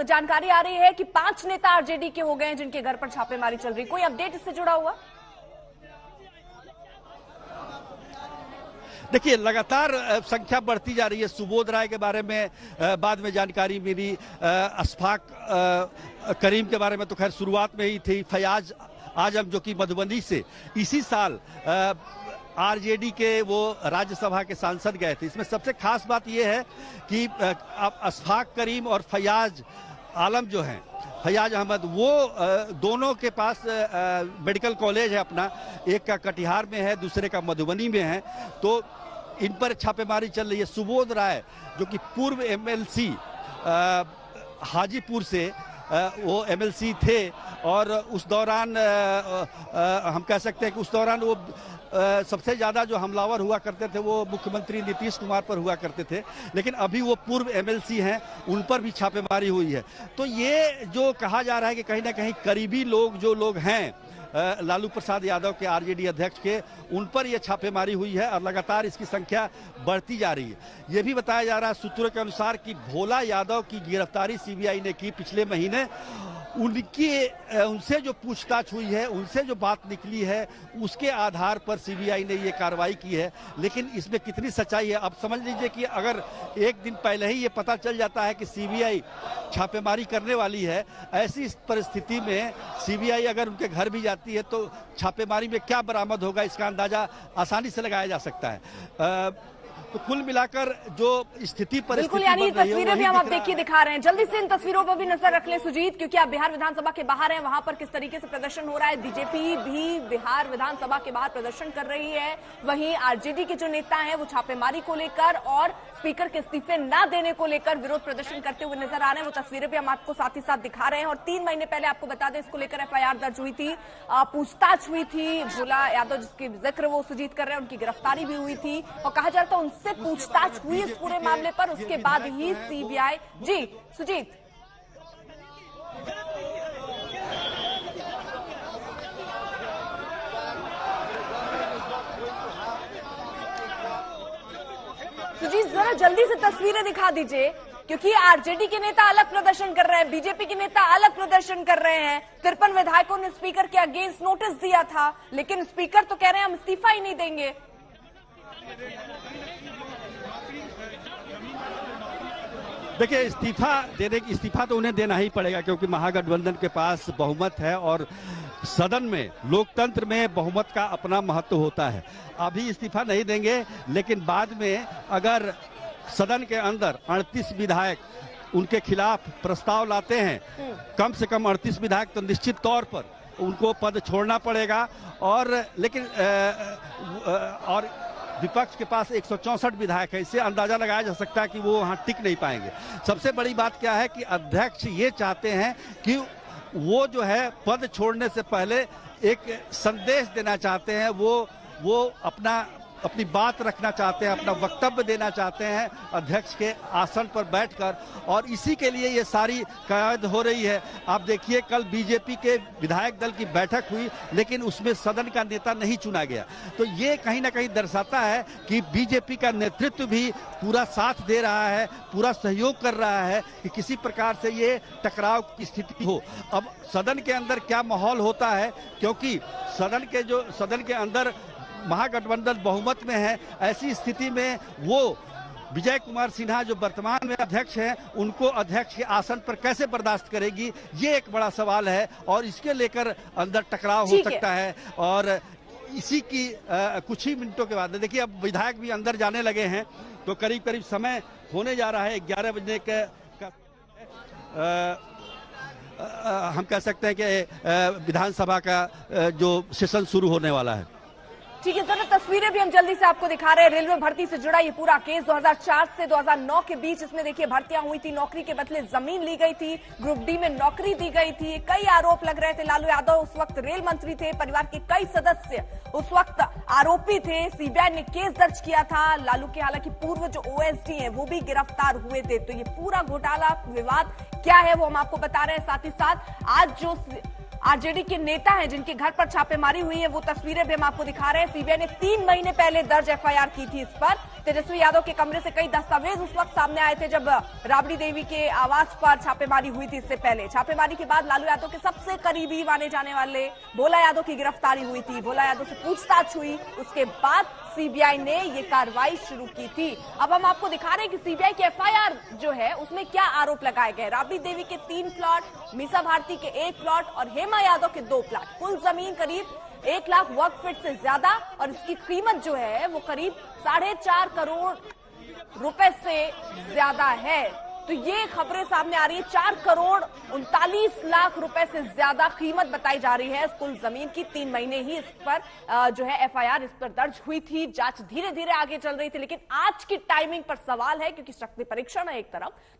जानकारी आ रही है कि 5 नेता आरजेडी के हो गए हैं जिनके घर पर छापेमारी चल रही, कोई अपडेट इससे जुड़ा हुआ? देखिए, लगातार संख्या बढ़ती जा रही है। सुबोध राय के बारे में बाद में जानकारी मिली, अशफाक करीम के बारे में तो खैर शुरुआत में ही थी, फयाज आजम जो कि मधुबनी से इसी साल आरजेडी के वो राज्यसभा के सांसद गए थे। इसमें सबसे खास बात यह है कि अशफाक करीम और फयाज आलम जो हैं, फयाज अहमद, वो दोनों के पास मेडिकल कॉलेज है अपना, एक का कटिहार में है, दूसरे का मधुबनी में है, तो इन पर छापेमारी चल रही है। सुबोध राय जो कि पूर्व एमएलसी हाजीपुर से वो एमएलसी थे और उस दौरान हम कह सकते हैं कि उस दौरान वो सबसे ज्यादा जो हमलावर हुआ करते थे वो मुख्यमंत्री नीतीश कुमार पर हुआ करते थे, लेकिन अभी वो पूर्व एमएलसी हैं, उन पर भी छापेमारी हुई है। तो ये जो कहा जा रहा है कि कहीं ना कहीं करीबी लोग जो लोग हैं लालू प्रसाद यादव के, आरजेडी अध्यक्ष के, उन पर यह छापेमारी हुई है और लगातार इसकी संख्या बढ़ती जा रही है। यह भी बताया जा रहा है सूत्रों के अनुसार कि भोला यादव की गिरफ्तारी सीबीआई ने की पिछले महीने। उनसे जो पूछताछ हुई है, उनसे जो बात निकली है, उसके आधार पर सीबीआई ने ये कार्रवाई की है। लेकिन इसमें कितनी सच्चाई है, अब समझ लीजिए कि अगर एक दिन पहले ही ये पता चल जाता है कि सीबीआई छापेमारी करने वाली है, ऐसी परिस्थिति में सीबीआई अगर उनके घर भी जाती है तो छापेमारी में क्या बरामद होगा, इसका अंदाजा आसानी से लगाया जा सकता है। तो कुल मिलाकर जो स्थिति बिल्कुल, यानी तस्वीरें भी हम आप देखिए दिखा रहे हैं। जल्दी से इन तस्वीरों पर भी नजर रख ले सुजीत, क्योंकि आप बिहार विधानसभा के बाहर हैं, वहां पर किस तरीके से प्रदर्शन हो रहा है। बीजेपी भी बिहार विधानसभा के बाहर प्रदर्शन कर रही है, वहीं आरजेडी के जो नेता हैं वो छापेमारी को लेकर और स्पीकर के इस्तीफे न देने को लेकर विरोध प्रदर्शन करते हुए नजर आ रहे हैं। वो तस्वीरें भी हम आपको साथ ही साथ दिखा रहे हैं। और 3 महीने पहले आपको बता दें, इसको लेकर एफआईआर दर्ज हुई थी, पूछताछ हुई थी। भोला यादव जिसकी जिक्र वो सुजीत कर रहे हैं, उनकी गिरफ्तारी भी हुई थी और कहा जा रहा था उनसे पूछताछ हुई इस पूरे मामले पर, उसके बाद ही सीबीआई। जी सुजीत, जरा जल्दी से तस्वीरें दिखा दीजिए, क्योंकि आरजेडी के नेता अलग प्रदर्शन कर रहे हैं, बीजेपी के नेता अलग प्रदर्शन कर रहे हैं। 53 विधायकों ने स्पीकर के अगेंस्ट नोटिस दिया था, लेकिन स्पीकर तो कह रहे हैं हम इस्तीफा ही नहीं देंगे। देखिए, इस्तीफा तो उन्हें देना ही पड़ेगा, क्योंकि महागठबंधन के पास बहुमत है और सदन में, लोकतंत्र में बहुमत का अपना महत्व होता है। अभी इस्तीफा नहीं देंगे, लेकिन बाद में अगर सदन के अंदर 38 विधायक उनके खिलाफ प्रस्ताव लाते हैं, कम से कम 38 विधायक, तो निश्चित तौर पर उनको पद छोड़ना पड़ेगा। और विपक्ष के पास 164 विधायक है, इससे अंदाजा लगाया जा सकता है कि वो वहां टिक नहीं पाएंगे। सबसे बड़ी बात क्या है कि अध्यक्ष ये चाहते हैं कि वो जो है पद छोड़ने से पहले एक संदेश देना चाहते हैं, वो अपनी बात रखना चाहते हैं, अपना वक्तव्य देना चाहते हैं अध्यक्ष के आसन पर बैठकर, और इसी के लिए ये सारी कवायद हो रही है। आप देखिए, कल बीजेपी के विधायक दल की बैठक हुई, लेकिन उसमें सदन का नेता नहीं चुना गया। तो ये कहीं ना कहीं दर्शाता है कि बीजेपी का नेतृत्व भी पूरा साथ दे रहा है, पूरा सहयोग कर रहा है कि किसी प्रकार से ये टकराव की स्थिति हो। अब सदन के अंदर क्या माहौल होता है, क्योंकि सदन के अंदर महागठबंधन बहुमत में है, ऐसी स्थिति में वो विजय कुमार सिन्हा जो वर्तमान में अध्यक्ष हैं, उनको अध्यक्ष के आसन पर कैसे बर्दाश्त करेगी, ये एक बड़ा सवाल है और इसके लेकर अंदर टकराव हो सकता है। और इसी की कुछ ही मिनटों के बाद देखिए, अब विधायक भी अंदर जाने लगे हैं, तो करीब करीब समय होने जा रहा है 11 बजने का हम कह सकते हैं कि विधानसभा का जो सेशन शुरू होने वाला है। ठीक है, जरा तस्वीरें भी हम जल्दी से आपको दिखा रहे हैं। रेलवे भर्ती से जुड़ा ये पूरा केस 2004 से 2009 के बीच इसमें देखिए भर्तियां हुई थी, नौकरी के बदले जमीन ली गई थी, ग्रुप डी में नौकरी दी गई थी, कई आरोप लग रहे थे। लालू यादव उस वक्त रेल मंत्री थे, परिवार के कई सदस्य उस वक्त आरोपी थे। सीबीआई ने केस दर्ज किया था। लालू के हालांकि पूर्व जो ओएसडी हैं वो भी गिरफ्तार हुए थे। तो ये पूरा घोटाला विवाद क्या है वो हम आपको बता रहे हैं। साथ ही साथ आज जो आरजेडी के नेता हैं जिनके घर पर छापेमारी हुई है, वो तस्वीरें भी हम आपको दिखा रहे हैं। सीबीआई ने 3 महीने पहले दर्ज एफआईआर की थी इस पर, तेजस्वी यादव के कमरे से कई दस्तावेज उस वक्त सामने आए थे जब राबड़ी देवी के आवास पर छापेमारी हुई थी। इससे पहले छापेमारी के बाद लालू यादव के सबसे करीबी माने जाने वाले भोला यादव की गिरफ्तारी हुई थी। भोला यादव से पूछताछ हुई, उसके बाद सीबीआई ने ये कार्रवाई शुरू की थी। अब हम आपको दिखा रहे हैं कि सीबीआई की एफआईआर जो है उसमें क्या आरोप लगाए गए। राबड़ी देवी के 3 प्लॉट, मीसा भारती के 1 प्लॉट और हेमा यादव के 2 प्लॉट, कुल जमीन करीब 1 लाख वर्ग फीट से ज्यादा और इसकी कीमत जो है वो करीब 4.5 करोड़ रुपए से ज्यादा है। तो ये खबरें सामने आ रही है। 4 करोड़ 39 लाख रुपए से ज्यादा कीमत बताई जा रही है इस कुल जमीन की। 3 महीने ही इस पर जो है एफआईआर इस पर दर्ज हुई थी। जांच धीरे धीरे आगे चल रही थी, लेकिन आज की टाइमिंग पर सवाल है क्योंकि शक्ति परीक्षण है एक तरफ,